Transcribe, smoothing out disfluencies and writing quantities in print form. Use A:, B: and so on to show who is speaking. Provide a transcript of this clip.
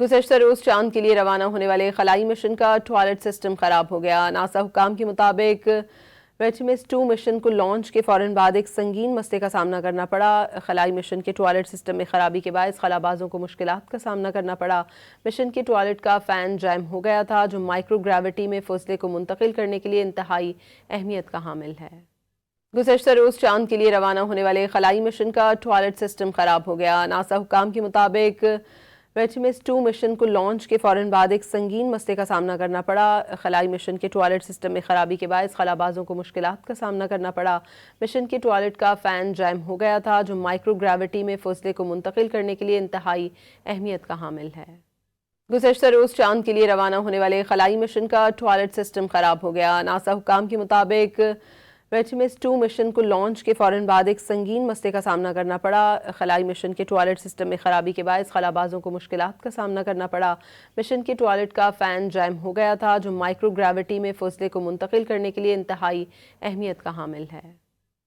A: گزشتہ روز چاند کے لیے روانہ ہونے والے خلائی مشن کا ٹوائلٹ سسٹم خراب ہو گیا۔ ناسا حکام کے مطابق آرٹیمس-2 مشن کو لانچ کے فوراً بعد ایک سنگین مسئلے کا سامنا کرنا پڑا۔ خلائی مشن کے ٹوائلٹ سسٹم میں خرابی کے باعث خلا بازوں کو مشکلات کا سامنا کرنا پڑا۔ مشن کے ٹوائلٹ کا فین جام ہو گیا تھا، جو مائکرو گریوٹی میں فضلے کو منتقل کرنے کے لیے انتہائی اہمیت کا حامل ہے۔ گزشتہ روز چاند کے لیے روانہ ہونے والے خلائی مشن کا ٹوائلٹ سسٹم خراب ہو گیا۔ ناسا حکام کے مطابق آرٹیمس-2 مشن کو لانچ کے فوراً بعد ایک سنگین مسئلے کا سامنا کرنا پڑا۔ خلائی مشن کے ٹوائلٹ سسٹم میں خرابی کے باعث خلا بازوں کو مشکلات کا سامنا کرنا پڑا۔ مشن کے ٹوائلٹ کا فین جام ہو گیا تھا، جو مائکرو گریوٹی میں فضلے کو منتقل کرنے کے لیے انتہائی اہمیت کا حامل ہے۔ گزشتہ روز چاند کے لیے روانہ ہونے والے خلائی مشن کا ٹوائلٹ سسٹم خراب ہو گیا۔ ناسا حکام کے مطابق آرٹیمس-2 مشن کو لانچ کے فوراً بعد ایک سنگین مسئلے کا سامنا کرنا پڑا۔ خلائی مشن کے ٹوائلٹ سسٹم میں خرابی کے باعث خلا بازوں کو مشکلات کا سامنا کرنا پڑا۔ مشن کے ٹوائلٹ کا فین جام ہو گیا تھا، جو مائکرو گریوٹی میں فضلے کو منتقل کرنے کے لیے انتہائی اہمیت کا حامل ہے۔